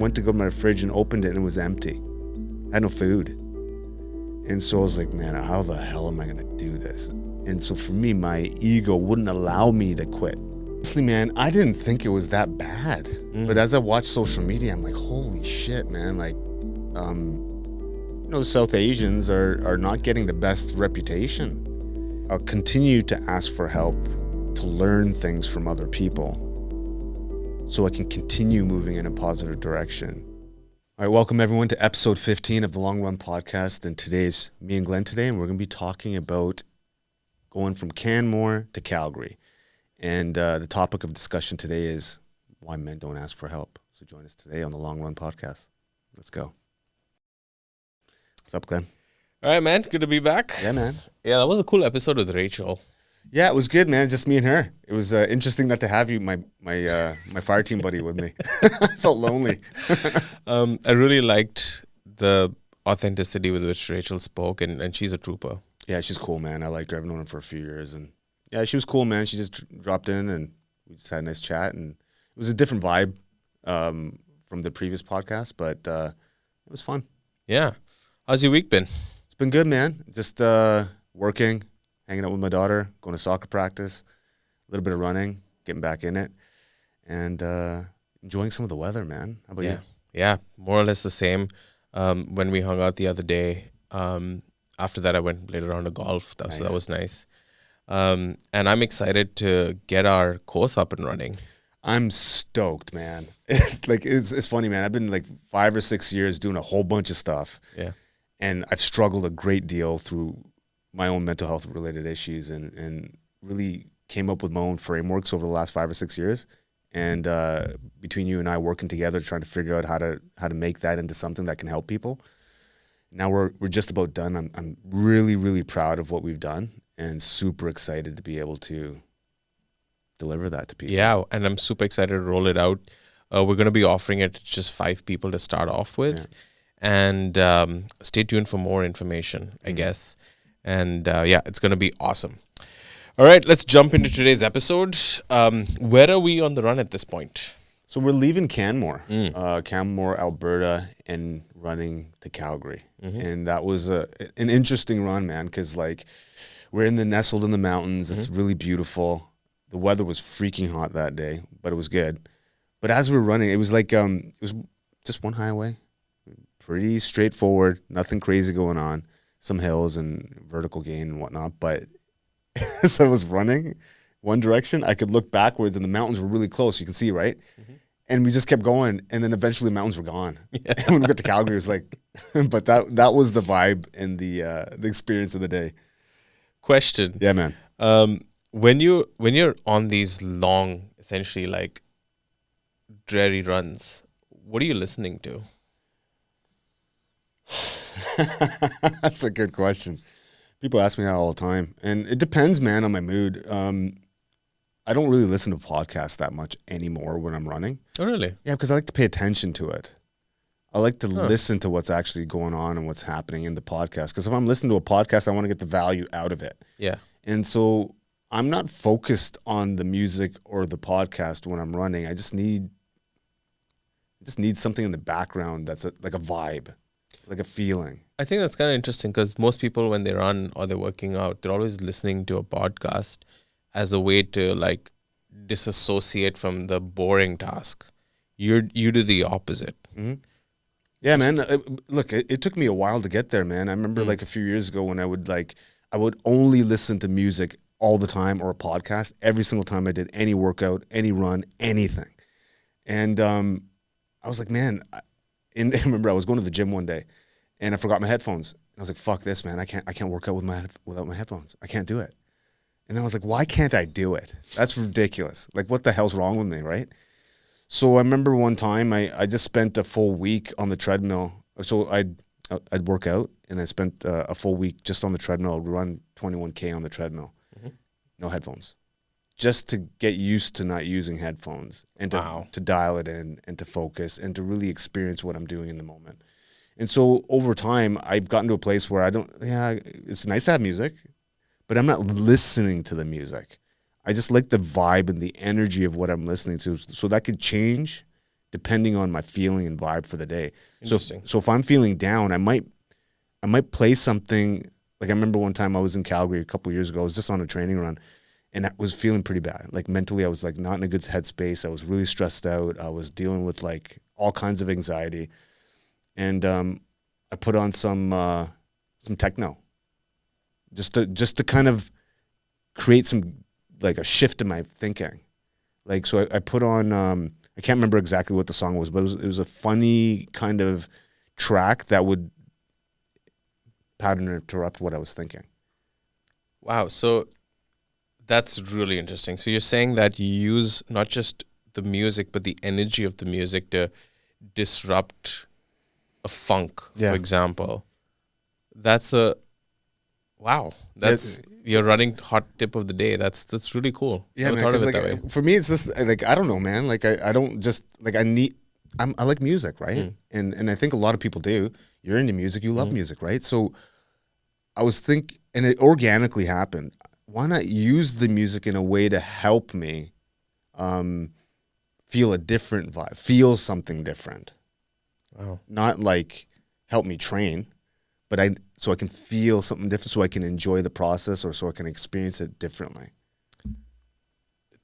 went to go to my fridge and opened it and it was empty. I had no food. And so I was like, man, how the hell am I going to do this? And so for me, my ego wouldn't allow me to quit. Honestly, man, I didn't think it was that bad. But as I watched social media, I'm like, holy shit, man. Like, South Asians are not getting the best reputation. I'll continue to ask for help, to learn things from other people, so I can continue moving in a positive direction. All right, welcome everyone to episode 15 of the Long Run Podcast. And today's me and Glenn today, and we're going to be talking about going from Canmore to Calgary. And the topic of discussion today is why men don't ask for help. So join us today on the Long Run Podcast. Let's go. What's up, Glenn? All right, man. Good to be back. Yeah, man. Yeah, that was a cool episode with Rachel. Yeah, it was good, man. Just me and her. It was interesting not to have you, my fire team buddy, with me. I felt lonely. I really liked the authenticity with which Rachel spoke, and she's a trooper. Yeah, she's cool, man. I liked her. I've known her for a few years, and yeah, she was cool, man. She just dropped in, and we just had a nice chat, and it was a different vibe from the previous podcast, but it was fun. Yeah. How's your week been? It's been good, man. Just working, hanging out with my daughter, going to soccer practice, a little bit of running, getting back in it, and enjoying some of the weather, man. How about you? Yeah, more or less the same. When we hung out the other day, after that I went and played a round of golf. So that was nice. And I'm excited to get our course up and running. I'm stoked, man. It's funny, man. I've been like 5 or 6 years doing a whole bunch of stuff. Yeah. And I've struggled a great deal through my own mental health related issues and really came up with my own frameworks over the last 5 or 6 years. And between you and I working together, trying to figure out how to make that into something that can help people. Now we're just about done. I'm really, really proud of what we've done and super excited to be able to deliver that to people. Yeah, and I'm super excited to roll it out. We're going to be offering it to just 5 people to start off with. Yeah. And stay tuned for more information, I guess. And it's going to be awesome. All right, let's jump into today's episode. Where are we on the run at this point? So we're leaving Canmore, Alberta, and running to Calgary. And that was an interesting run, man, because like we're nestled in the mountains. It's really beautiful. The weather was freaking hot that day, but it was good. But as we were running, it was like it was just one highway, pretty straightforward, nothing crazy going on, some hills and vertical gain and whatnot. But as I was running one direction, I could look backwards and the mountains were really close. You can see, right? And we just kept going, and then eventually the mountains were gone. Yeah. And when we got to Calgary, it was like, but that was the vibe and the experience of the day. Question. Yeah, man. When you're on these long, essentially like dreary runs, what are you listening to? That's a good question. People ask me that all the time, and it depends, man, on my mood. I don't really listen to podcasts that much anymore when I'm running. Oh, really? Yeah, because I like to pay attention to it. I like to listen to what's actually going on and what's happening in the podcast. Because if I'm listening to a podcast, I want to get the value out of it. Yeah. And so I'm not focused on the music or the podcast when I'm running. I just need something in the background that's like a vibe, like a feeling. I think that's kind of interesting because most people, when they run or they're working out, they're always listening to a podcast as a way to like disassociate from the boring task. You do the opposite. Mm-hmm. Yeah, man. Look, it took me a while to get there, man. I remember like a few years ago when I would only listen to music all the time or a podcast every single time I did any workout, any run, anything. And I was like, man, I remember I was going to the gym one day and I forgot my headphones. And I was like, fuck this, man. I can't work out without my headphones. I can't do it. And then I was like, why can't I do it? That's ridiculous. Like, what the hell's wrong with me, right? So I remember one time I just spent a full week on the treadmill. So I'd work out and I spent a full week just on the treadmill, run 21K on the treadmill. No headphones. Just to get used to not using headphones and to dial it in and to focus and to really experience what I'm doing in the moment. And so over time, I've gotten to a place where it's nice to have music, but I'm not listening to the music. I just like the vibe and the energy of what I'm listening to. So that could change depending on my feeling and vibe for the day. Interesting. So if I'm feeling down, I might play something. Like I remember one time I was in Calgary a couple of years ago. I was just on a training run, and I was feeling pretty bad. Like mentally, I was like not in a good headspace. I was really stressed out. I was dealing with like all kinds of anxiety, and I put on some techno, just to kind of create some like a shift in my thinking. Like so, I put on I can't remember exactly what the song was, but it was a funny kind of track that would pattern interrupt what I was thinking. Wow. So that's really interesting. So you're saying that you use not just the music, but the energy of the music to disrupt a funk, for example. That's wow. That's you're running hot tip of the day. That's really cool. Yeah, Never man. thought of 'Cause, it like, that way. for me, it's just like I don't know, man. Like I don't just like I like music, right? And I think a lot of people do. You're into music, you love music, right? So I was and it organically happened. Why not use the music in a way to help me feel a different vibe, feel something different? Wow. Not like help me train, but so I can feel something different, so I can enjoy the process, or so I can experience it differently.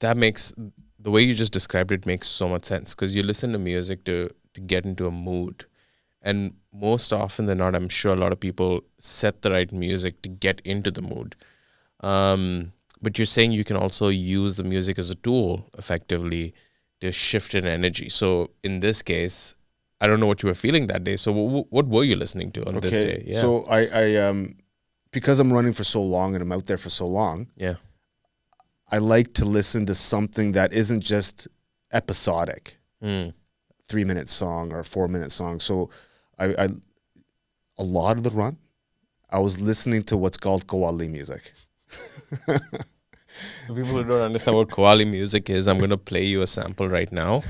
That makes the way you just described it makes so much sense, because you listen to music to get into a mood. And most often than not, I'm sure a lot of people set the right music to get into the mood. But you're saying you can also use the music as a tool effectively to shift in energy. So in this case, I don't know what you were feeling that day. So what were you listening to on this day? Yeah. So I because I'm running for so long and I'm out there for so long, Yeah. I like to listen to something that isn't just episodic. 3-minute song or 4-minute song. So I a lot of the run, I was listening to what's called Qawwali music. For people who don't understand what Qawwali music is, I'm going to play you a sample right now.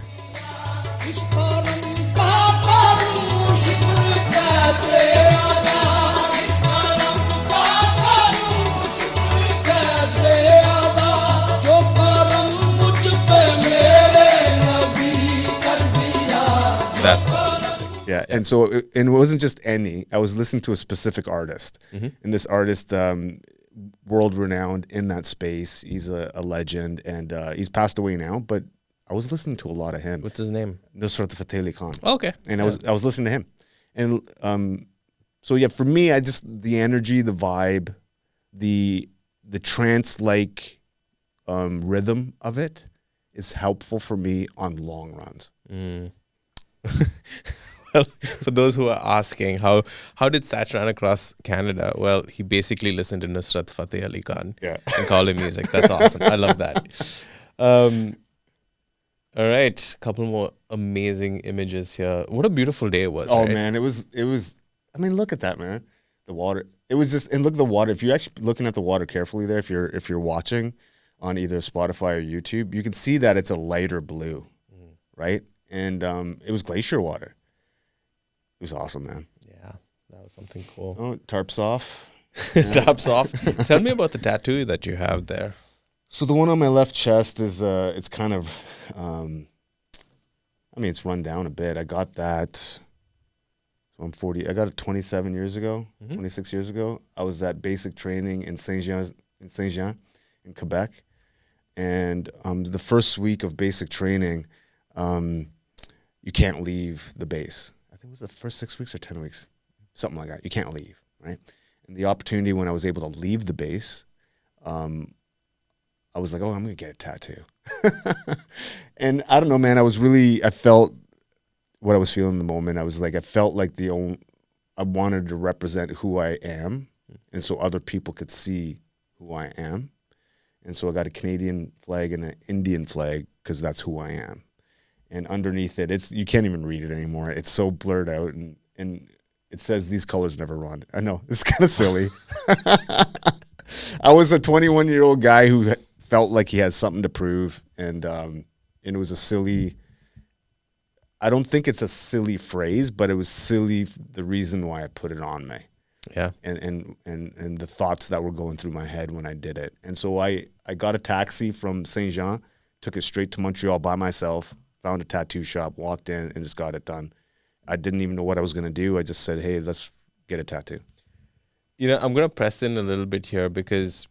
That's Qawwali music. Yeah, and so it wasn't just any. I was listening to a specific artist, and this artist, world renowned in that space. He's a legend, and he's passed away now. But I was listening to a lot of him. What's his name? Nusrat Fateh Ali Khan. Okay. And I was listening to him, and so yeah, for me, I just the energy, the vibe, the trance like rhythm of it is helpful for me on long runs. Well, for those who are asking, how did Sach run across Canada? Well, he basically listened to Nusrat Fateh Ali Khan and called him music. That's awesome. I love that. All right, a couple more amazing images here. What a beautiful day it was. Oh right? man, it was. I mean, look at that, man. The water. It was just, and look at the water. If you're actually looking at the water carefully there, if you're watching on either Spotify or YouTube, you can see that it's a lighter blue, right? And it was glacier water. It was awesome, man. Yeah, that was something cool. Oh, tarps off. Tops off. Tell me about the tattoo that you have there. So the one on my left chest is it's kind of I mean, it's run down a bit. I got that. So I'm 40. I got it 27 years ago, 26 years ago. I was at basic training in Saint-Jean in Quebec. And the first week of basic training, you can't leave the base. I think it was the first 6 weeks or 10 weeks, something like that. You can't leave, right? And the opportunity when I was able to leave the base, I was like, oh, I'm going to get a tattoo. And I don't know, man, I felt what I was feeling in the moment. I felt like I wanted to represent who I am. And so other people could see who I am. And so I got a Canadian flag and an Indian flag because that's who I am. And underneath it, you can't even read it anymore. It's so blurred out, and it says these colors never run. I know, it's kind of silly. I was a 21-year-old guy who felt like he had something to prove, and it was a silly. I don't think it's a silly phrase, but it was silly the reason why I put it on me. Yeah. And the thoughts that were going through my head when I did it. And so I got a taxi from Saint-Jean, took it straight to Montreal by myself, found a tattoo shop, walked in, and just got it done. I didn't even know what I was going to do. I just said, hey, let's get a tattoo. I'm going to press in a little bit here because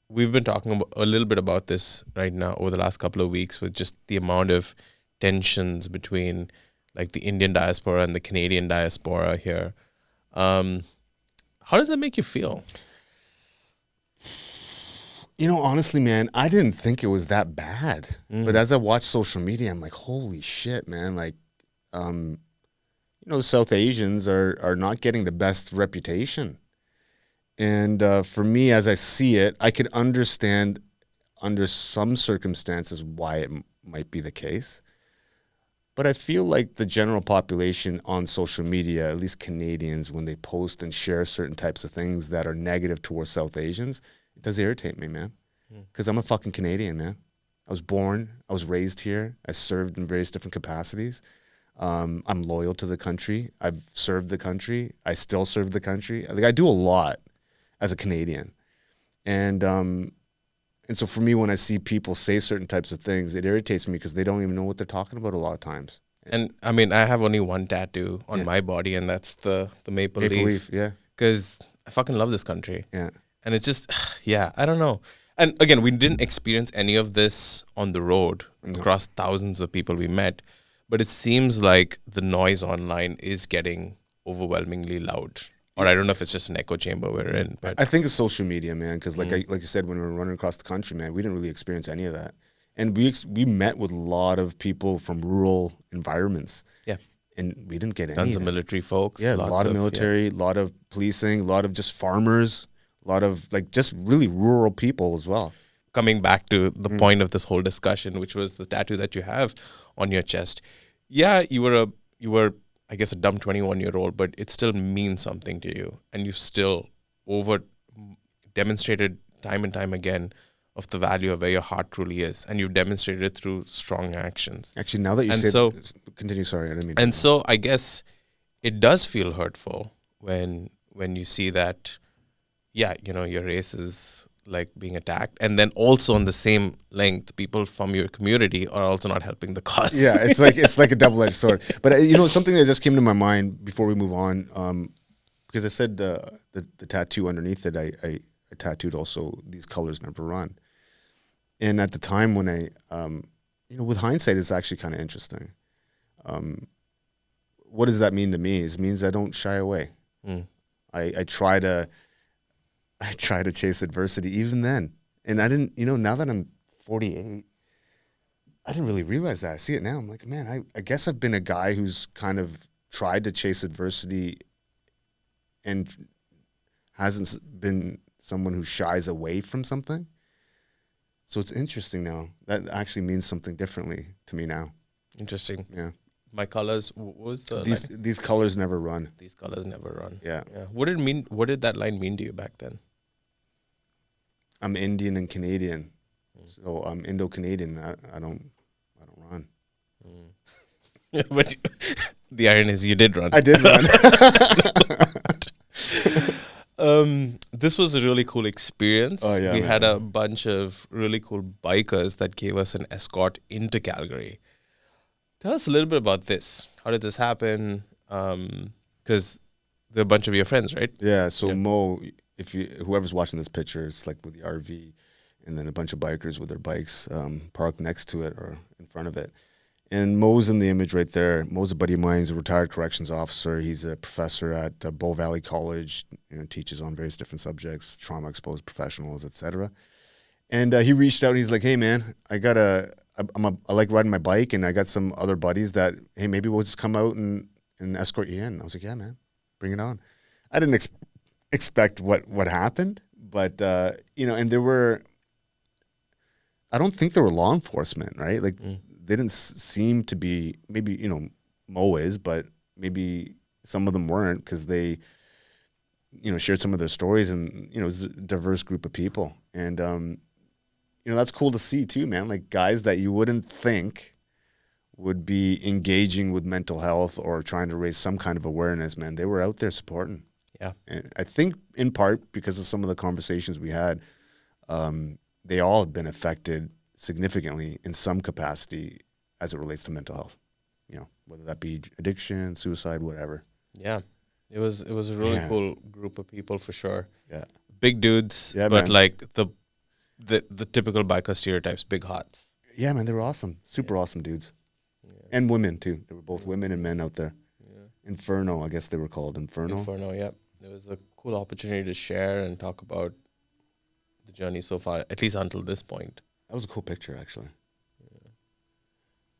we've been talking a little bit about this right now over the last couple of weeks with just the amount of tensions between like the Indian diaspora and the Canadian diaspora here. How does that make you feel? Honestly, man, I didn't think it was that bad. But as I watch social media, I'm like, holy shit, man. Like, South Asians are not getting the best reputation. And for me, as I see it, I could understand under some circumstances why it might be the case. But I feel like the general population on social media, at least Canadians, when they post and share certain types of things that are negative towards South Asians, it does irritate me, man. Because I'm a fucking Canadian, man. I was born, I was raised here. I served in various different capacities. I'm loyal to the country. I've served the country. I still serve the country. Like, I do a lot as a Canadian. And so for me, when I see people say certain types of things, it irritates me because they don't even know what they're talking about a lot of times. And I mean, I have only one tattoo on my body, and that's the maple leaf. Yeah. Because I fucking love this country. Yeah. And it's just, I don't know. And again, we didn't experience any of this on the road across thousands of people we met. But it seems like the noise online is getting overwhelmingly loud. Or I don't know if it's just an echo chamber we're in. But I think it's social media, man, because like you said, when we were running across the country, man, we didn't really experience any of that. And we met with a lot of people from rural environments. Yeah. And we didn't get any. Tons of military folks. Yeah, a lot of military, a lot of policing, a lot of just farmers, a lot of like just really rural people as well. Coming back to the point of this whole discussion, which was the tattoo that you have on your chest. Yeah, you were I guess a dumb 21-year-old, but it still means something to you. And you've still demonstrated time and time again of the value of where your heart truly is. And you've demonstrated it through strong actions. Actually, now that you said, continue, sorry, I didn't mean to. And so I guess it does feel hurtful when you see that, your race is like being attacked, and then also on the same length, people from your community are also not helping the cause. Yeah, it's like a double-edged sword. But something that just came to my mind before we move on, because I said the tattoo underneath it, I tattooed also "These colors never run," and at the time when I, with hindsight, it's actually kind of interesting. What does that mean to me? It means I don't shy away. I try to chase adversity even then. And I didn't, now that I'm 48, I didn't really realize that. I see it now. I'm like, man, I guess I've been a guy who's kind of tried to chase adversity and hasn't been someone who shies away from something. So it's interesting now. That actually means something differently to me now. Interesting. Yeah. My colors, what was the these colors never run. These colors never run. Yeah. What did it mean? What did that line mean to you back then? I'm Indian and Canadian, so I'm Indo-Canadian. I don't run. But the irony is, you did run. I did run. This was a really cool experience. Oh, yeah, we man. had a bunch of really cool bikers that gave us an escort into Calgary. Tell us a little bit about this. How did this happen? Because they're a bunch of your friends, right? Yeah. So Mo, whoever's watching this picture, it's like with the RV, and then a bunch of bikers with their bikes parked next to it or in front of it. And Mo's in the image right there. Mo's a buddy of mine. He's a retired corrections officer. He's a professor at Bow Valley College. Teaches on various different subjects, trauma-exposed professionals, etc. And he reached out and he's like, "Hey, man, I like riding my bike, and I got some other buddies that, hey, maybe we'll just come out and escort you in." I was like, "Yeah, man, bring it on." I didn't expect what happened, but and there were. I don't think there were law enforcement, right? Like they didn't seem to be. Maybe Mo is, but maybe some of them weren't because they, shared some of their stories, and it was a diverse group of people, and that's cool to see too, man. Like guys that you wouldn't think would be engaging with mental health or trying to raise some kind of awareness, man. They were out there supporting. Yeah. And I think in part because of some of the conversations we had, they all have been affected significantly in some capacity as it relates to mental health. Whether that be addiction, suicide, whatever. Yeah. It was a really cool group of people for sure. Yeah. Big dudes, but man. like the typical biker stereotypes, big hots. Yeah, man, they were awesome. Super awesome dudes. Yeah. And women too. They were both women and men out there. Yeah. Inferno, I guess they were called. Inferno, yeah. It was a cool opportunity to share and talk about the journey so far, at least until this point. That was a cool picture, actually.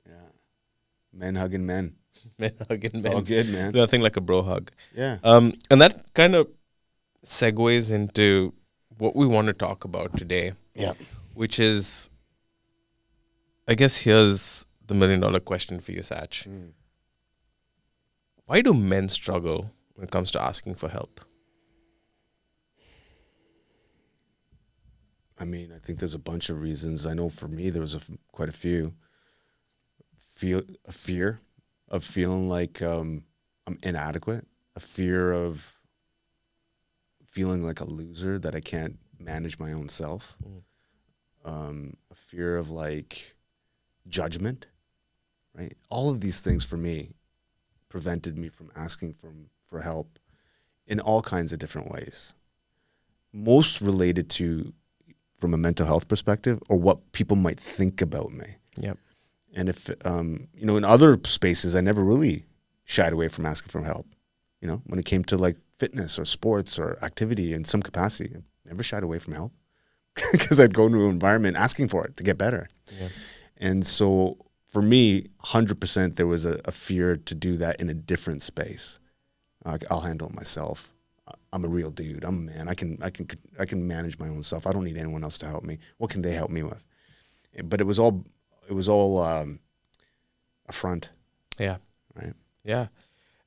Yeah. Men hugging men. Men hugging men. It's all good, man. Nothing like a bro hug. Yeah. And that kind of segues into what we want to talk about today. Yeah. Which is, I guess here's the $1 million question for you, Sach. Why do men struggle when it comes to asking for help? I mean, I think there's a bunch of reasons. I know for me, there was quite a few. A fear of feeling like I'm inadequate, a fear of feeling like a loser, that I can't manage my own self, a fear of like judgment, right? All of these things for me prevented me from asking for help in all kinds of different ways. Most related to from a mental health perspective, or what people might think about me. Yep. And if, in other spaces, I never really shied away from asking for help. When it came to like fitness or sports or activity in some capacity, I never shied away from help because I'd go into an environment asking for it to get better. Yeah. And so for me, 100% there was a fear to do that in a different space. I'll handle it myself. I'm a real dude. I'm a man. I can manage my own self. I don't need anyone else to help me. What can they help me with? But it was all a front. Yeah. Right. Yeah.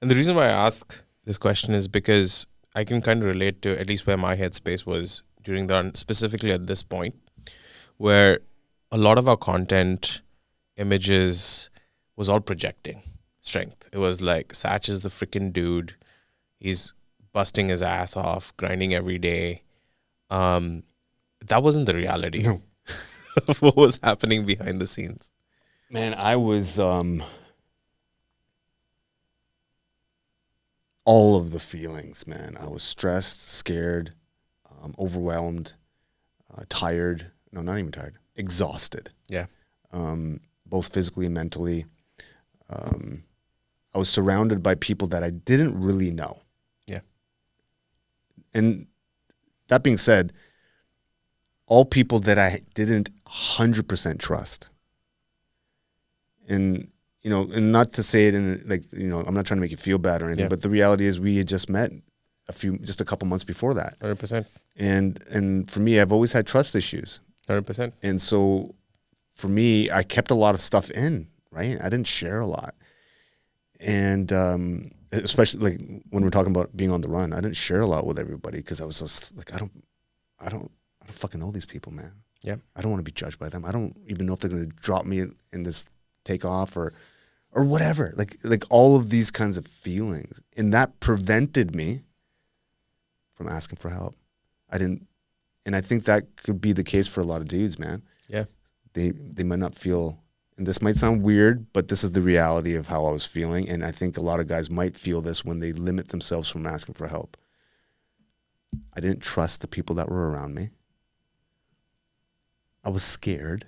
And the reason why I ask this question is because I can kind of relate to at least where my headspace was during specifically at this point, where a lot of our content, images, was all projecting strength. It was like, Sach is the freaking dude. He's busting his ass off, grinding every day. That wasn't the reality of what was happening behind the scenes. Man, I was all of the feelings, man. I was stressed, scared, overwhelmed, tired. No, not even tired. Exhausted. Yeah. Both physically and mentally. I was surrounded by people that I didn't really know. Yeah. And that being said, all people that I didn't 100% trust. And, and not to say it in like, I'm not trying to make you feel bad or anything, but the reality is we had just met just a couple months before that. 100%. And for me, I've always had trust issues. 100%. And so for me, I kept a lot of stuff in, right? I didn't share a lot. And especially like when we're talking about being on the run, I didn't share a lot with everybody because I was just like, I don't fucking know these people, man. Yeah. I don't want to be judged by them. I don't even know if they're going to drop me in this takeoff or whatever. Like all of these kinds of feelings. And that prevented me from asking for help. And I think that could be the case for a lot of dudes, man. Yeah. They might not feel, and this might sound weird, but this is the reality of how I was feeling. And I think a lot of guys might feel this when they limit themselves from asking for help. I didn't trust the people that were around me. I was scared.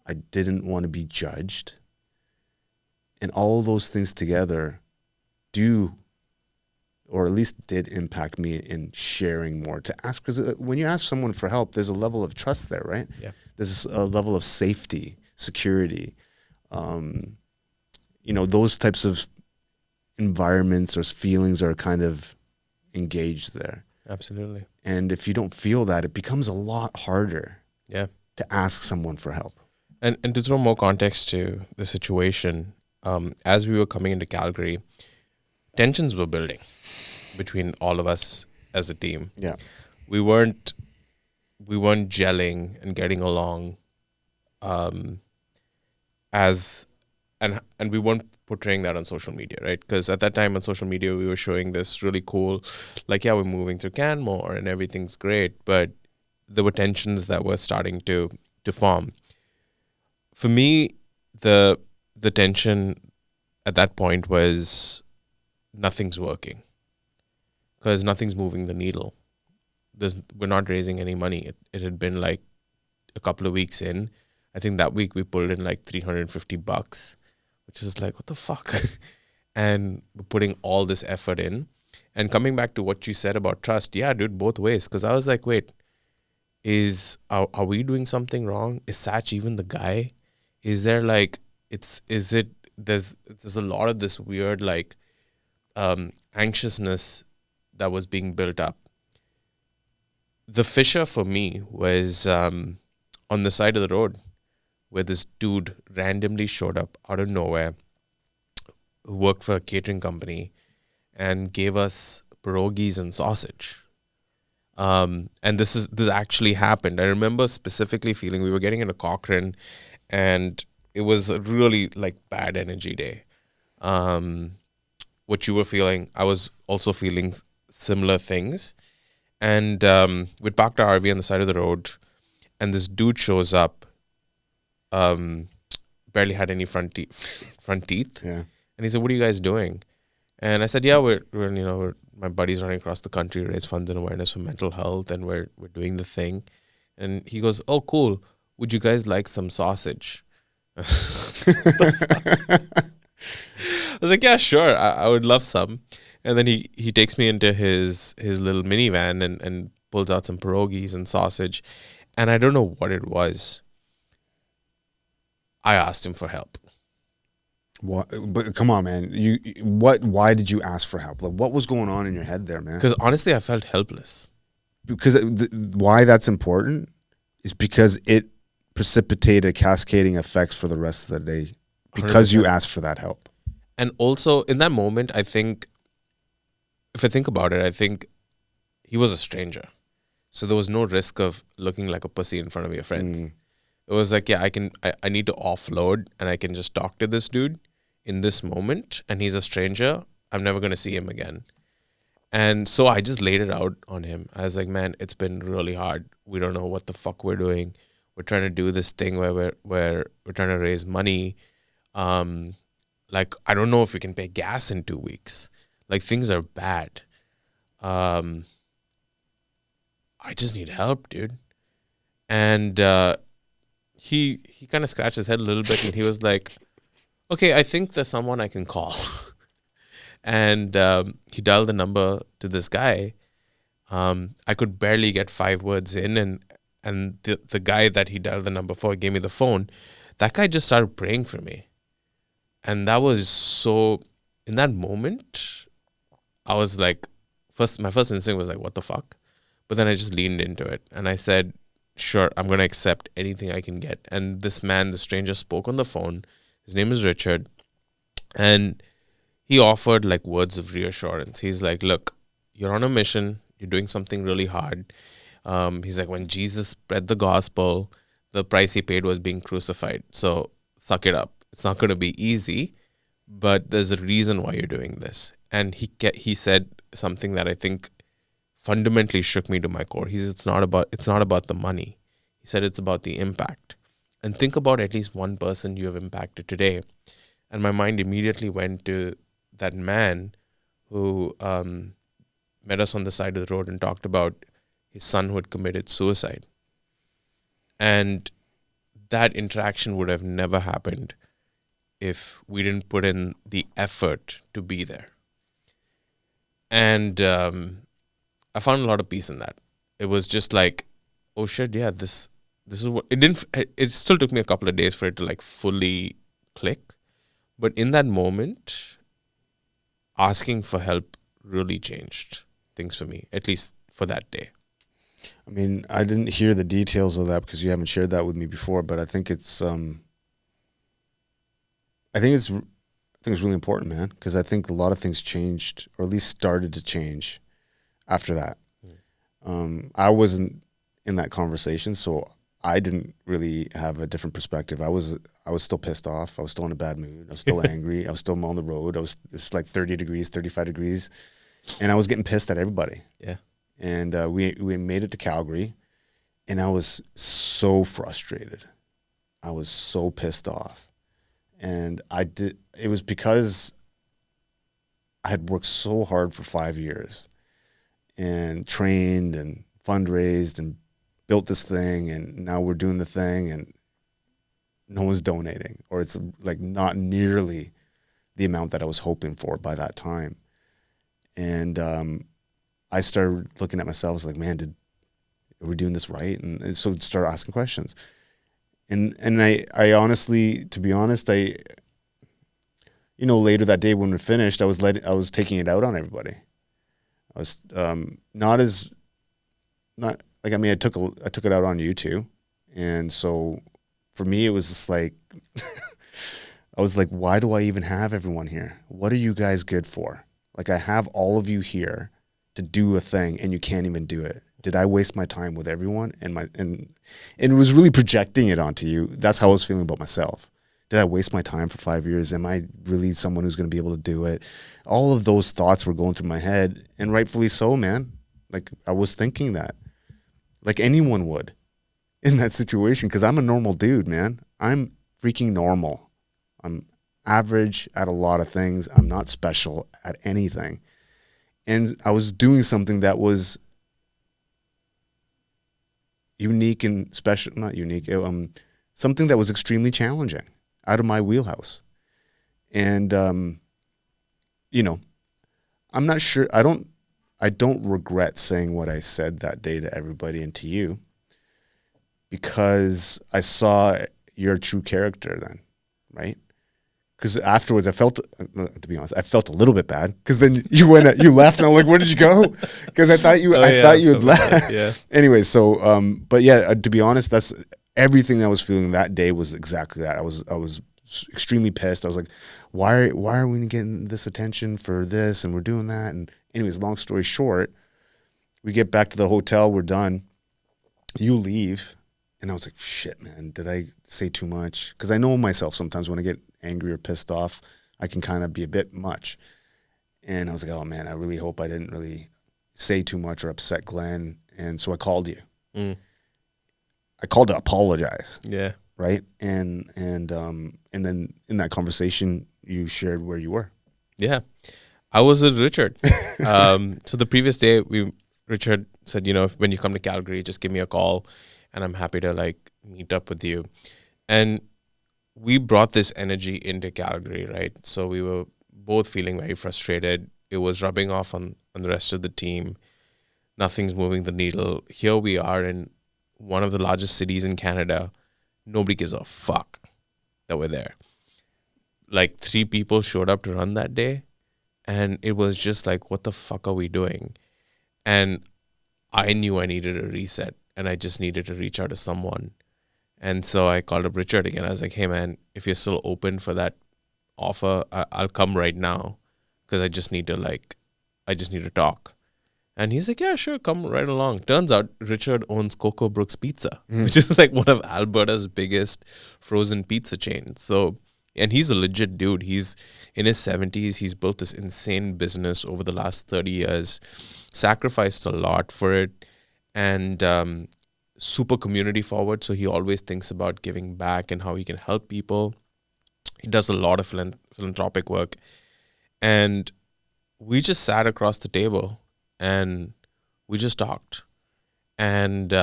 I didn't want to be judged. And all those things together or at least did impact me in sharing more to ask. Because when you ask someone for help, there's a level of trust there, right? Yeah. There's a level of safety, security. Those types of environments or feelings are kind of engaged there. Absolutely. And if you don't feel that, it becomes a lot harder to ask someone for help. And to throw more context to the situation, as we were coming into Calgary, tensions were building between all of us as a team. Yeah. We weren't gelling and getting along and we weren't portraying that on social media, right? Because at that time on social media, we were showing this really cool, like, we're moving through Canmore and everything's great, but there were tensions that were starting to form. For me, the tension at that point was nothing's working because nothing's moving the needle. We're not raising any money. It had been like a couple of weeks in. I think that week we pulled in like $350, which is like, what the fuck? And we're putting all this effort in. And coming back to what you said about trust, yeah, dude, both ways. Because I was like, wait, are we doing something wrong? Is Sach even the guy? Is there like, there's a lot of this weird like anxiousness that was being built up. The fissure for me was on the side of the road where this dude randomly showed up out of nowhere, who worked for a catering company, and gave us pierogies and sausage. And this actually happened. I remember specifically feeling we were getting into Cochrane, and it was a really like bad energy day. What you were feeling, I was also feeling similar things. And we parked our RV on the side of the road, and this dude shows up. Barely had any front teeth. Yeah. And he said, "What are you guys doing?" And I said, "Yeah, we're my buddies running across the country to raise funds and awareness for mental health, and we're doing the thing." And he goes, "Oh, cool. Would you guys like some sausage?" I was like, "Yeah, sure. I would love some." And then he takes me into his little minivan and pulls out some pierogies and sausage. And I don't know what it was. I asked him for help. What? But come on, man. Why did you ask for help? Like, what was going on in your head there, man? Because honestly, I felt helpless. Because why that's important is because it precipitated cascading effects for the rest of the day. Because 100%. You asked for that help. And also, in that moment, I think, if I think about it, I think he was a stranger. So there was no risk of looking like a pussy in front of your friends. It was like, yeah, I need to offload, and I can just talk to this dude in this moment, and he's a stranger. I'm never going to see him again. And so I just laid it out on him. I was like, man, it's been really hard. We don't know what the fuck we're doing. We're trying to do this thing where we're trying to raise money. Like, I don't know if we can pay gas in 2 weeks. Like, things are bad. I just need help, dude. And he kind of scratched his head a little bit, and he was like, okay, I think there's someone I can call. And he dialed the number to this guy. I could barely get 5 words in, and the guy that he dialed the number for gave me the phone. That guy just started praying for me. And that was so, in that moment, I was like, my first instinct was like, what the fuck? But then I just leaned into it, and I said, sure, I'm going to accept anything I can get. And this man, the stranger, spoke on the phone. His name is Richard. And he offered like words of reassurance. He's like, look, you're on a mission. You're doing something really hard. He's like, when Jesus spread the gospel, the price he paid was being crucified. So suck it up. It's not going to be easy, but there's a reason why you're doing this. And he said something that I think fundamentally shook me to my core. He said, it's not about the money. He said, it's about the impact. And think about at least one person you have impacted today. And my mind immediately went to that man who met us on the side of the road and talked about his son who had committed suicide. And that interaction would have never happened if we didn't put in the effort to be there. And I found a lot of peace in that. It was just like, oh shit, yeah, this is what it still took me a couple of days for it to like fully click. But in that moment, asking for help really changed things for me, at least for that day. I mean, I didn't hear the details of that because you haven't shared that with me before, but I think it's really important, man, because I think a lot of things changed, or at least started to change after that. I wasn't in that conversation, so I didn't really have a different perspective. I was still pissed off. I was still in a bad mood. I was still angry. I was still on the road. It was like 30 degrees, 35 degrees, and I was getting pissed at everybody. Yeah. And we made it to Calgary, and I was so frustrated. I was so pissed off. And it was because I had worked so hard for 5 years and trained and fundraised and built this thing, and now we're doing the thing and no one's donating, or it's like not nearly the amount that I was hoping for by that time. And I started looking at myself, I was like, man, are we doing this right? And so start asking questions. And I honestly, to be honest, later that day when we finished, I was taking it out on everybody. I was I took it out on you too. And so for me, it was just like, I was like, why do I even have everyone here? What are you guys good for? Like, I have all of you here to do a thing and you can't even do it. Did I waste my time with everyone? And it was really projecting it onto you. That's how I was feeling about myself. Did I waste my time for 5 years? Am I really someone who's going to be able to do it? All of those thoughts were going through my head, and rightfully so, man. Like, I was thinking that, like anyone would in that situation, because I'm a normal dude, man. I'm freaking normal. I'm average at a lot of things. I'm not special at anything. And I was doing something that was unique and special, not unique, something that was extremely challenging, out of my wheelhouse. And, I'm not sure, I don't regret saying what I said that day to everybody and to you, because I saw your true character then, right? Because afterwards, I felt, to be honest, I felt a little bit bad, because then you left, and I'm like, where did you go? Because I thought you had left. Yeah. Anyway, so, but yeah, to be honest, that's everything I was feeling that day was exactly that. I was extremely pissed. I was like, why are we getting this attention for this, and we're doing that? And anyways, long story short, we get back to the hotel, we're done. You leave, and I was like, shit, man, did I say too much? Because I know myself sometimes when I get angry or pissed off, I can kind of be a bit much. And I was like, oh man, I really hope I didn't really say too much or upset Glenn. And so I called you. I called to apologize. Yeah. Right. And then in that conversation, you shared where you were. Yeah. I was with Richard. So the previous day, Richard said, when you come to Calgary, just give me a call and I'm happy to meet up with you. And we brought this energy into Calgary, right? So we were both feeling very frustrated. It was rubbing off on the rest of the team. Nothing's moving the needle. Here we are in one of the largest cities in Canada. Nobody gives a fuck that we're there. 3 people showed up to run that day. And it was just like, what the fuck are we doing? And I knew I needed a reset. And I just needed to reach out to someone. And so I called up Richard again. I was like, hey, man, if you're still open for that offer, I'll come right now, because I just need to talk. And he's like, yeah, sure, come right along. Turns out Richard owns Coco Brooks Pizza, which is one of Alberta's biggest frozen pizza chains. So, and he's a legit dude. He's in his 70s. He's built this insane business over the last 30 years, sacrificed a lot for it, and super community forward. So he always thinks about giving back and how he can help people. He does a lot of philanthropic work. And we just sat across the table and we just talked. And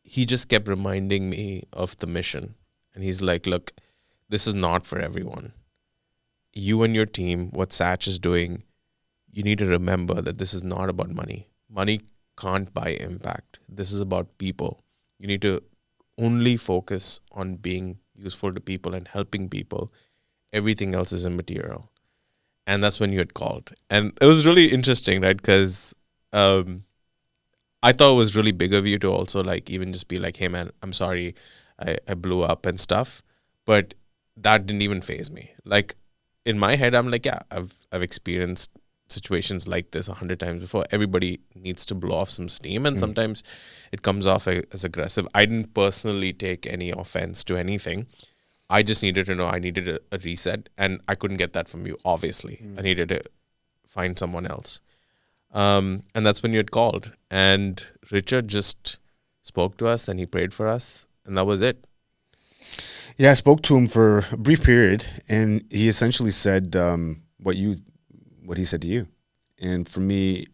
he just kept reminding me of the mission. And he's like, look, this is not for everyone. You and your team, what Sach is doing, you need to remember that this is not about money. Money can't buy impact. This is about people. You need to only focus on being useful to people and helping people. Everything else is immaterial. And that's when you had called. And it was really interesting, right? Because I thought it was really big of you to also even just be like, hey man, I'm sorry I blew up and stuff. But that didn't even faze me. In my head, I'm like, yeah, I've experienced situations like this 100 times before. Everybody needs to blow off some steam, and sometimes it comes off as aggressive. I didn't personally take any offense to anything. I just needed to know I needed a reset, and I couldn't get that from you, obviously. I needed to find someone else. And that's when you had called. And Richard just spoke to us, and he prayed for us, and that was it. Yeah, I spoke to him for a brief period, and he essentially said what he said to you. And for me,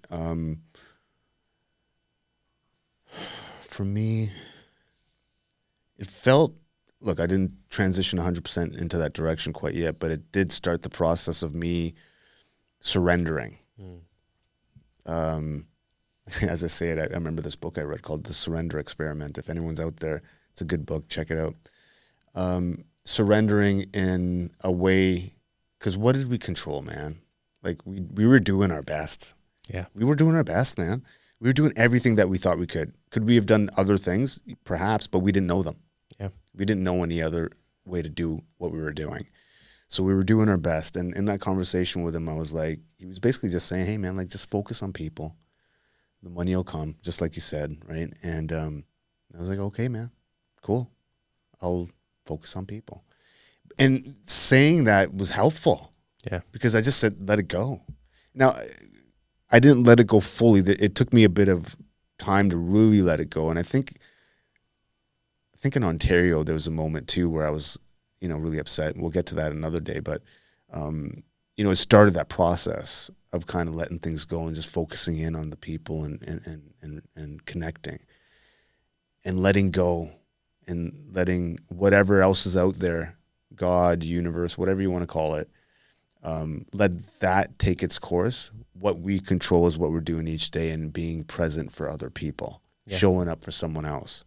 it felt, look, I didn't transition 100% into that direction quite yet, but it did start the process of me surrendering. As I say it, I remember this book I read called The Surrender Experiment. If anyone's out there, it's a good book. Check it out. Surrendering in a way, because what did we control, man? Like we were doing our best. Yeah. We were doing our best, man. We were doing everything that we thought we could. Could we have done other things? Perhaps, but we didn't know them. Yeah. We didn't know any other way to do what we were doing. So we were doing our best. And in that conversation with him, I was like, he was basically just saying, hey, man, like just focus on people. The money will come, just like you said, right? And I was like, okay, man, cool. I'll focus on people. And saying that was helpful. Yeah. Because I just said, let it go. Now, I didn't let it go fully. It took me a bit of time to really let it go. And I think in Ontario, there was a moment too where I was, really upset. And we'll get to that another day. But, it started that process of kind of letting things go and just focusing in on the people and connecting and letting go and letting whatever else is out there, God, universe, whatever you want to call it, let that take its course. What we control is what we're doing each day and being present for other people, showing up for someone else.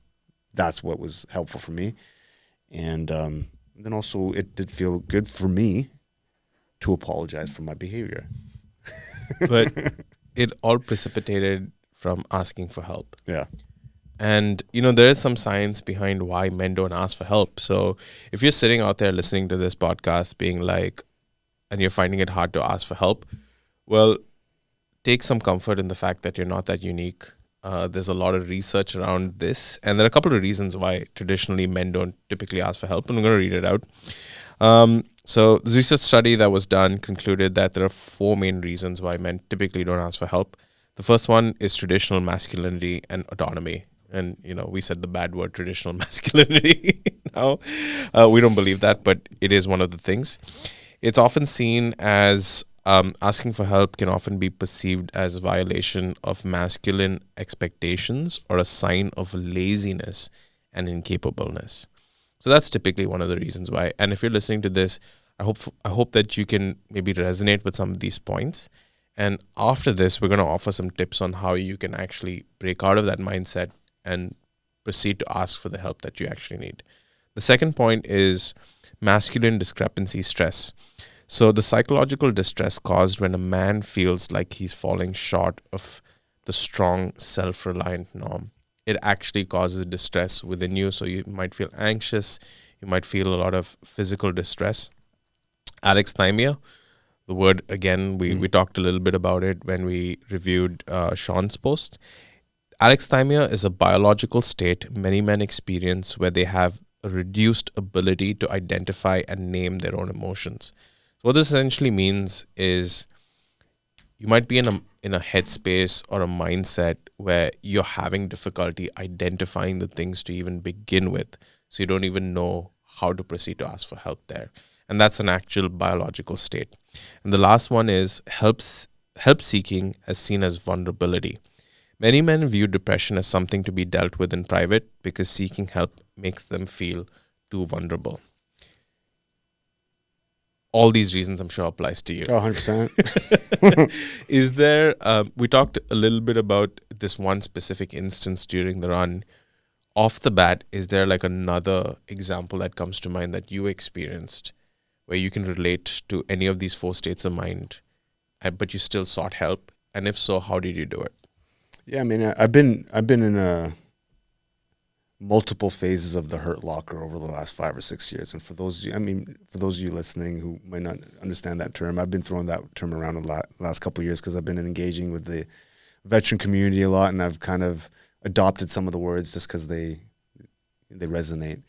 That's what was helpful for me. And then also it did feel good for me to apologize for my behavior. But it all precipitated from asking for help. Yeah. And, there is some science behind why men don't ask for help. So if you're sitting out there listening to this podcast being like, and you're finding it hard to ask for help, well, take some comfort in the fact that you're not that unique. There's a lot of research around this. And there are a couple of reasons why traditionally men don't typically ask for help. And I'm going to read it out. So the research study that was done concluded that there are 4 main reasons why men typically don't ask for help. The first one is traditional masculinity and autonomy. And, we said the bad word, traditional masculinity. Now, we don't believe that, but it is one of the things. It's often seen as asking for help can often be perceived as a violation of masculine expectations or a sign of laziness and incapableness. So that's typically one of the reasons why. And if you're listening to this, I hope that you can maybe resonate with some of these points. And after this, we're going to offer some tips on how you can actually break out of that mindset and proceed to ask for the help that you actually need. The second point is masculine discrepancy stress. So the psychological distress caused when a man feels like he's falling short of the strong, self-reliant norm. It actually causes distress within you. So you might feel anxious. You might feel a lot of physical distress. Alexithymia, the word, again, we talked a little bit about it when we reviewed Sean's post. Alexithymia is a biological state many men experience where they have a reduced ability to identify and name their own emotions. So what this essentially means is you might be in a headspace or a mindset where you're having difficulty identifying the things to even begin with. So you don't even know how to proceed to ask for help there. And that's an actual biological state. And the last one is help seeking as seen as vulnerability. Many men view depression as something to be dealt with in private because seeking help makes them feel too vulnerable. All these reasons, I'm sure, applies to you. Oh, 100%. Is there, we talked a little bit about this one specific instance during the run. Off the bat, is there like another example that comes to mind that you experienced where you can relate to any of these 4 states of mind, but you still sought help? And if so, how did you do it? Yeah, I mean, I've been in multiple phases of the hurt locker over the last 5 or 6 years. And for those of you listening who might not understand that term, I've been throwing that term around a lot the last couple of years because I've been engaging with the veteran community a lot, and I've kind of adopted some of the words just because they resonate.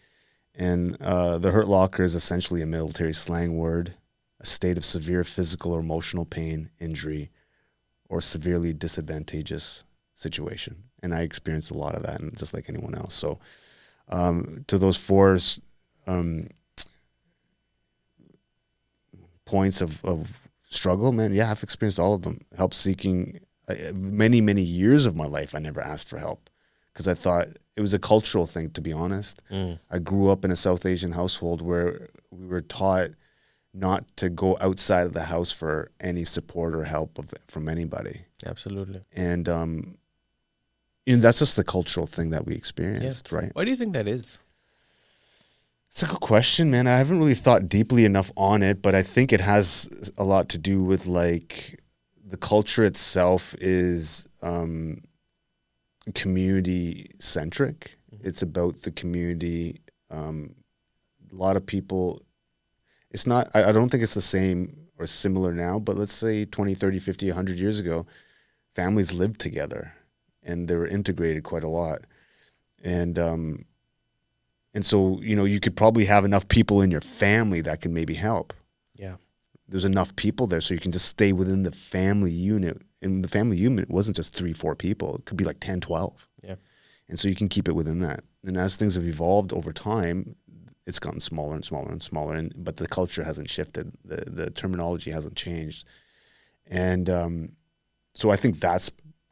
And the hurt locker is essentially a military slang word, a state of severe physical or emotional pain, injury, or severely disadvantageous situation. And I experienced a lot of that, and just like anyone else. So to those 4, points of struggle, man, yeah, I've experienced all of them. Help seeking, many, many years of my life, I never asked for help because I thought it was a cultural thing, to be honest. I grew up in a South Asian household where we were taught not to go outside of the house for any support or help from anybody. Absolutely. And that's just the cultural thing that we experienced, right? Why do you think that is? It's a good question, man. I haven't really thought deeply enough on it, but I think it has a lot to do with like the culture itself is community centric. It's about the community. A lot of people, it's not, I don't think it's the same or similar now, but let's say 20, 30, 50, 100 years ago, families lived together and they were integrated quite a lot. And so, you could probably have enough people in your family that can maybe help. Yeah. There's enough people there so you can just stay within the family unit. And the family unit wasn't just 3-4 people. It could be like 10, 12. Yeah. And so you can keep it within that. And as things have evolved over time, it's gotten smaller and smaller and smaller. But the culture hasn't shifted. The terminology hasn't changed. And so I think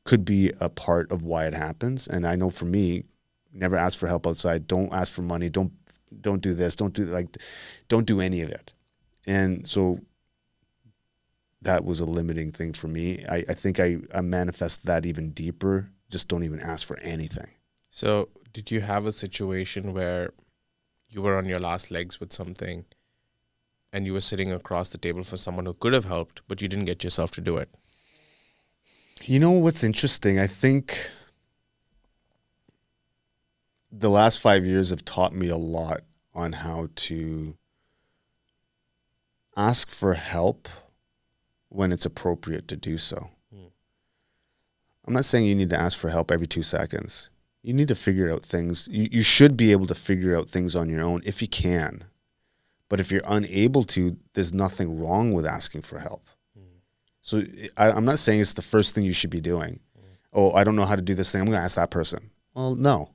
could be a part of why it happens. And I know for me, never ask for help outside. Don't ask for money. Don't do this. Don't do any of it. And so that was a limiting thing for me. I think I manifest that even deeper. Just don't even ask for anything. So did you have a situation where you were on your last legs with something and you were sitting across the table for someone who could have helped, but you didn't get yourself to do it? You know what's interesting? I think the last 5 years have taught me a lot on how to ask for help when it's appropriate to do so. I'm not saying you need to ask for help every 2 seconds. You need to figure out things. You should be able to figure out things on your own if you can. But if you're unable to, there's nothing wrong with asking for help. So I'm not saying it's the first thing you should be doing. Oh, I don't know how to do this thing. I'm going to ask that person. Well, no.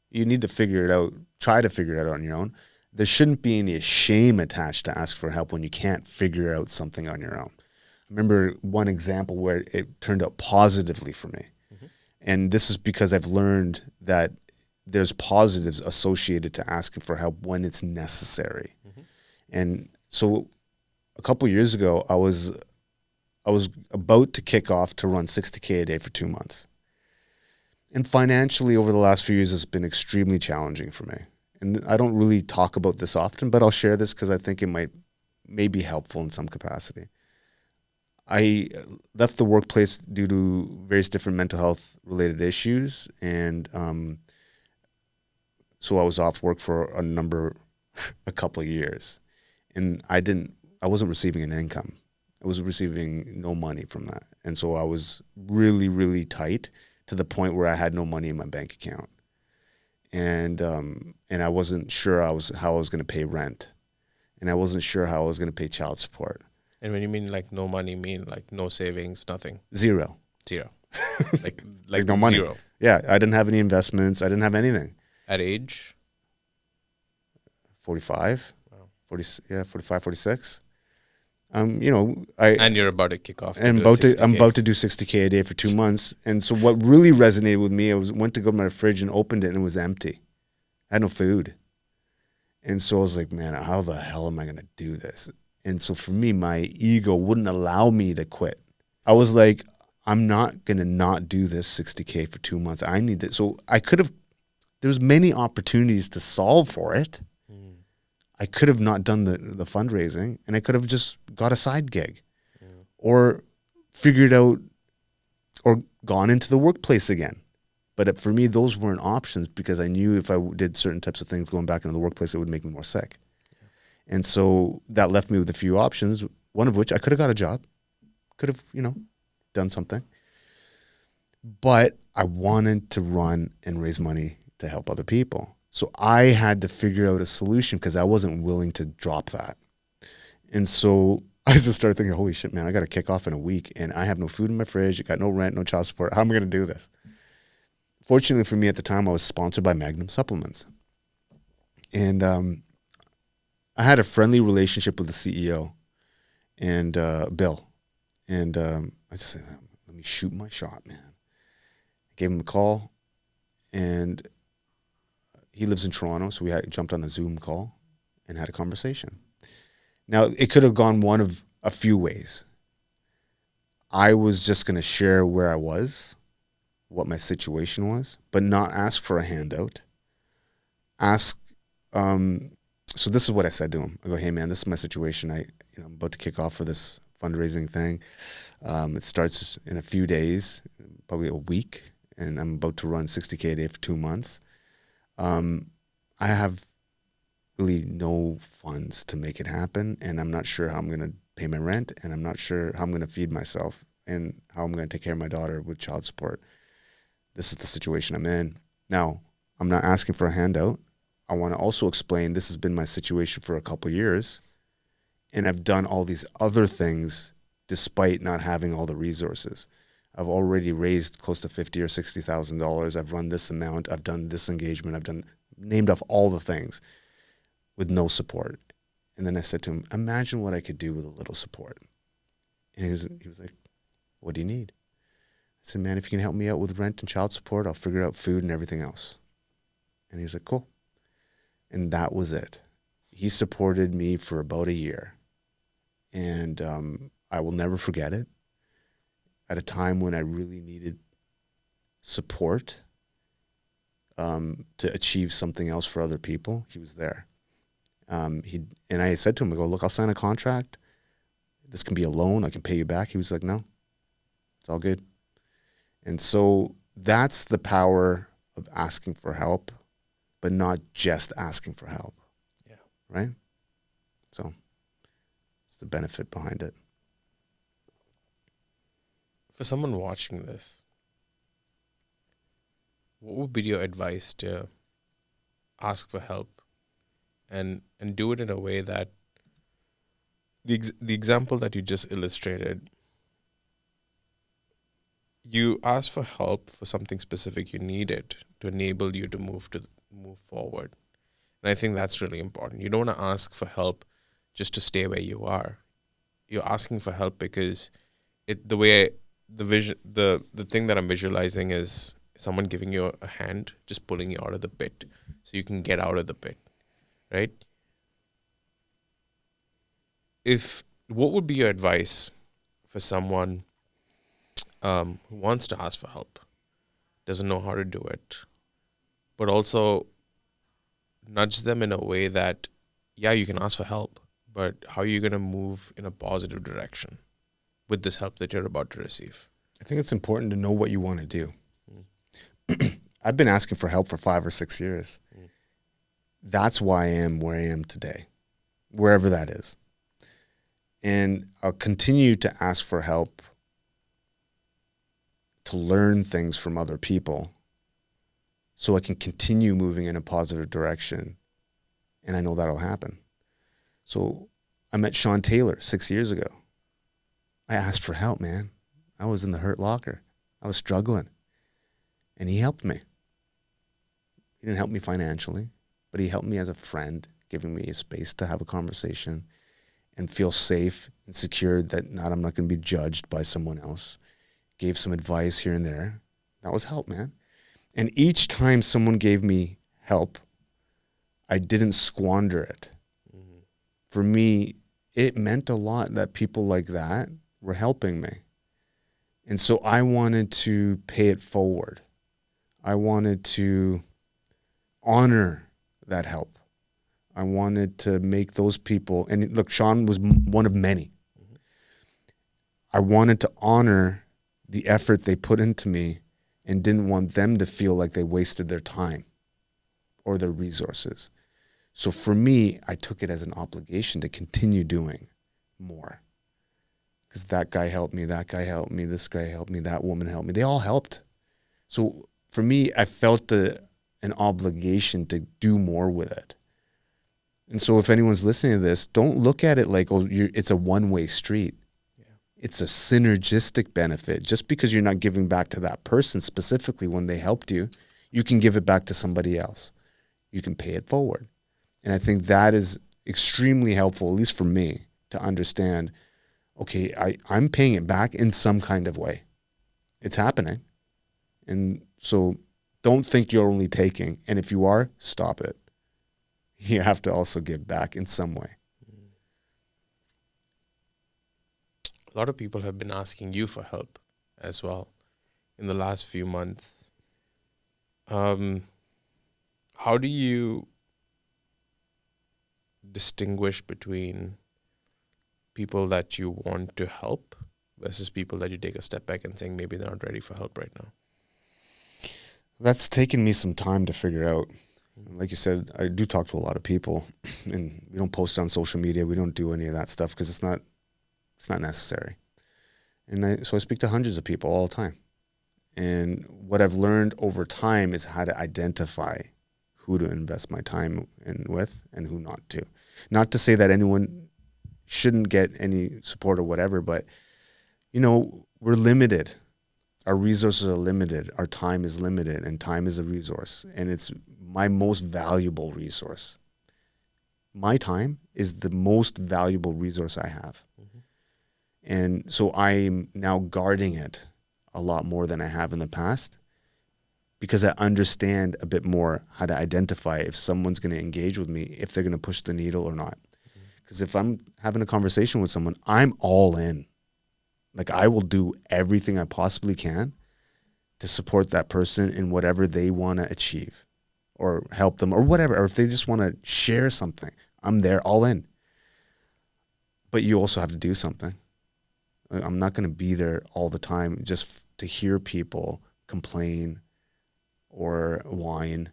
You need to figure it out. Try to figure it out on your own. There shouldn't be any shame attached to ask for help when you can't figure out something on your own. I remember one example where it turned out positively for me. And this is because I've learned that there's positives associated to asking for help when it's necessary. And so a couple of years ago, I was about to kick off to run 60K a day for 2 months. And financially, over the last few years, it's been extremely challenging for me. And I don't really talk about this often, but I'll share this because I think it may be helpful in some capacity. I left the workplace due to various different mental health related issues. And so I was off work for a couple of years. And I wasn't receiving an income. I was receiving no money from that. And so I was really, really tight to the point where I had no money in my bank account. And I wasn't sure how I was going to pay rent. And I wasn't sure how I was going to pay child support. And when you mean like no money, mean like no savings, nothing? Zero. like no money. Zero. Yeah, I didn't have any investments. I didn't have anything. At age? 45. Wow. 45, 46. And you're about to kick off. I'm about to do 60K a day for 2 months. And so what really resonated with me, went to go to my fridge and opened it and it was empty. I had no food. And so I was like, man, how the hell am I going to do this? And so for me, my ego wouldn't allow me to quit. I was like, I'm not going to not do this 60K for 2 months. I need it. So there's many opportunities to solve for it. I could have not done the fundraising and I could have just got a side gig or figured out or gone into the workplace again. But for me, those weren't options because I knew if I did certain types of things going back into the workplace, it would make me more sick. Yeah. And so that left me with a few options, one of which I could have got a job, could have, done something. But I wanted to run and raise money to help other people. So I had to figure out a solution because I wasn't willing to drop that. And so I just started thinking, holy shit, man, I got to kick off in a week and I have no food in my fridge. I got no rent, no child support. How am I going to do this? Fortunately for me at the time, I was sponsored by Magnum Supplements. And I had a friendly relationship with the CEO. and Bill. And I just said, let me shoot my shot, man. I gave him a call, and he lives in Toronto, so we jumped on a Zoom call and had a conversation. Now, it could have gone one of a few ways. I was just going to share where I was, what my situation was, but not ask for a handout. So this is what I said to him. I go, hey man, this is my situation. I'm about to kick off for this fundraising thing. It starts in a few days, probably a week, and I'm about to run 60K a day for 2 months. I have really no funds to make it happen, and I'm not sure how I'm going to pay my rent, and I'm not sure how I'm going to feed myself and how I'm going to take care of my daughter with child support. This is the situation I'm in. Now, I'm not asking for a handout. I want to also explain this has been my situation for a couple of years, and I've done all these other things despite not having all the resources. I've already raised close to $50,000 or $60,000. I've run this amount. I've done this engagement. I've named off all the things with no support. And then I said to him, imagine what I could do with a little support. And he was like, what do you need? I said, man, if you can help me out with rent and child support, I'll figure out food and everything else. And he was like, cool. And that was it. He supported me for about a year. And I will never forget it. At a time when I really needed support to achieve something else for other people, he was there. And I said to him, I go, look, I'll sign a contract. This can be a loan. I can pay you back. He was like, no, it's all good. And so that's the power of asking for help, but not just asking for help. Yeah. Right? So it's the benefit behind it. For someone watching this, what would be your advice to ask for help and do it in a way that the example that you just illustrated, you asked for help for something specific you needed to enable you to move forward. And I think that's really important. You don't want to ask for help just to stay where you are. You're asking for help because the thing that I'm visualizing is someone giving you a hand, just pulling you out of the pit so you can get out of the pit, right? What would be your advice for someone who wants to ask for help, doesn't know how to do it, but also nudge them in a way that, yeah, you can ask for help, but how are you going to move in a positive direction with this help that you're about to receive? I think it's important to know what you want to do. I've been asking for help for 5 or 6 years. That's why I am where I am today, wherever that is. And I'll continue to ask for help to learn things from other people so I can continue moving in a positive direction. And I know that'll happen. So I met Sean Taylor 6 years ago. I asked for help, man. I was in the hurt locker. I was struggling. And he helped me. He didn't help me financially, but he helped me as a friend, giving me a space to have a conversation and feel safe and secure that I'm not going to be judged by someone else. Gave some advice here and there. That was help, man. And each time someone gave me help, I didn't squander it. Mm-hmm. For me, it meant a lot that people like that were helping me. And so I wanted to pay it forward. I wanted to honor that help. I wanted to make those people, and look, Sean was one of many. Mm-hmm. I wanted to honor the effort they put into me and didn't want them to feel like they wasted their time or their resources. So for me, I took it as an obligation to continue doing more. Because that guy helped me, that guy helped me, this guy helped me, that woman helped me. They all helped. So for me, I felt an obligation to do more with it. And so if anyone's listening to this, don't look at it like, it's a one-way street. Yeah. It's a synergistic benefit. Just because you're not giving back to that person specifically when they helped you, you can give it back to somebody else. You can pay it forward. And I think that is extremely helpful, at least for me, to understand okay, I'm paying it back in some kind of way. It's happening. And so don't think you're only taking. And if you are, stop it. You have to also give back in some way. A lot of people have been asking you for help as well in the last few months. How do you distinguish between people that you want to help versus people that you take a step back and saying maybe they're not ready for help right now? That's taken me some time to figure out. Like you said, I do talk to a lot of people, and we don't post on social media. We don't do any of that stuff because it's not necessary. And so I speak to hundreds of people all the time. And what I've learned over time is how to identify who to invest my time in with and who not to. Not to say that anyone shouldn't get any support or whatever, but, we're limited. Our resources are limited. Our time is limited, and time is a resource. And it's my most valuable resource. My time is the most valuable resource I have. Mm-hmm. And so I'm now guarding it a lot more than I have in the past because I understand a bit more how to identify if someone's going to engage with me, if they're going to push the needle or not. Because if I'm having a conversation with someone, I'm all in. Like, I will do everything I possibly can to support that person in whatever they want to achieve or help them or whatever. Or if they just want to share something, I'm there all in. But you also have to do something. I'm not going to be there all the time just to hear people complain or whine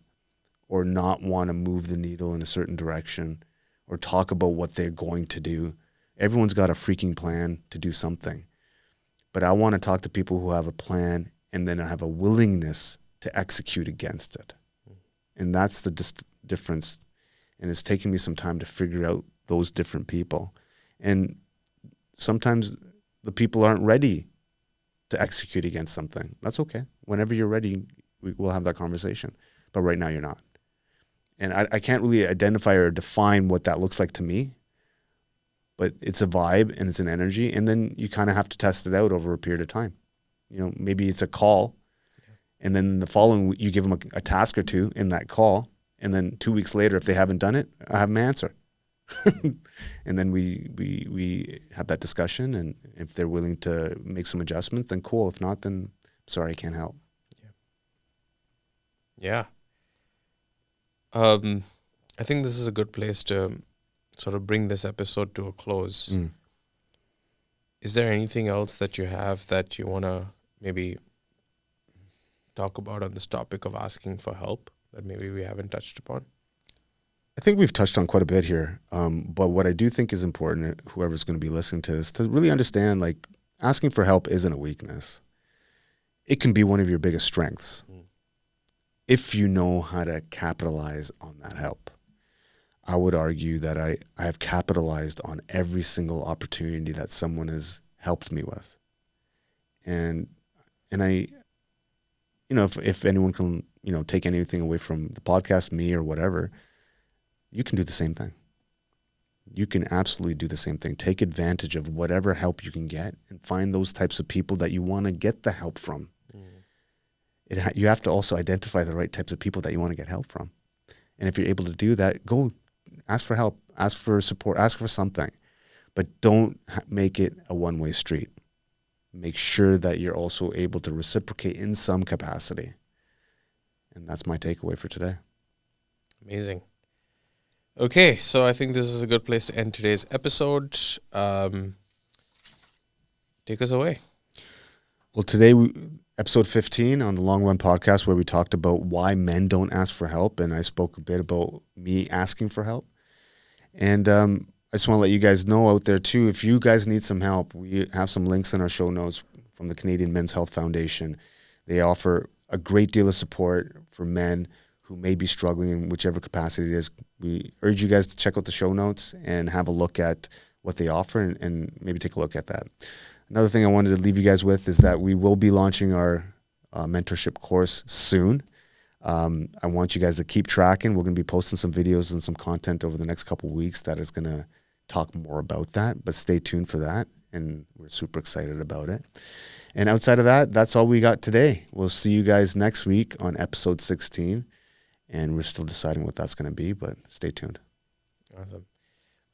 or not want to move the needle in a certain direction or talk about what they're going to do. Everyone's got a freaking plan to do something. But I want to talk to people who have a plan and then have a willingness to execute against it. And that's the difference. And it's taken me some time to figure out those different people. And sometimes the people aren't ready to execute against something. That's okay. Whenever you're ready, we'll have that conversation. But right now you're not. And I can't really identify or define what that looks like to me. But it's a vibe and it's an energy. And then you kind of have to test it out over a period of time. Maybe it's a call. And then the following week, you give them a task or two in that call. And then 2 weeks later, if they haven't done it, I have an answer. And then we have that discussion. And if they're willing to make some adjustments, then cool. If not, then sorry, I can't help. Yeah. I think this is a good place to sort of bring this episode to a close. Is there anything else that you have that you want to maybe talk about on this topic of asking for help that maybe we haven't touched upon? I think we've touched on quite a bit here. But what I do think is important, whoever's going to be listening to this, to really understand, like, asking for help isn't a weakness. It can be one of your biggest strengths if you know how to capitalize on that help. I would argue that I have capitalized on every single opportunity that someone has helped me with. And I, if anyone can, take anything away from the podcast, me or whatever, you can do the same thing. You can absolutely do the same thing. Take advantage of whatever help you can get and find those types of people that you want to get the help from. You have to also identify the right types of people that you want to get help from. And if you're able to do that, go ask for help, ask for support, ask for something. But don't make it a one-way street. Make sure that you're also able to reciprocate in some capacity. And that's my takeaway for today. Amazing. Okay, so I think this is a good place to end today's episode. Take us away. Well, today, episode 15 on the Long Run podcast, where we talked about why men don't ask for help. And I spoke a bit about me asking for help. And I just want to let you guys know out there, too, if you guys need some help, we have some links in our show notes from the Canadian Men's Health Foundation. They offer a great deal of support for men who may be struggling in whichever capacity it is. We urge you guys to check out the show notes and have a look at what they offer and maybe take a look at that. Another thing I wanted to leave you guys with is that we will be launching our mentorship course soon. I want you guys to keep tracking. We're going to be posting some videos and some content over the next couple of weeks that is going to talk more about that, but stay tuned for that. and we're super excited about it. And outside of that, that's all we got today. We'll see you guys next week on episode 16, and we're still deciding what that's going to be, but stay tuned. Awesome.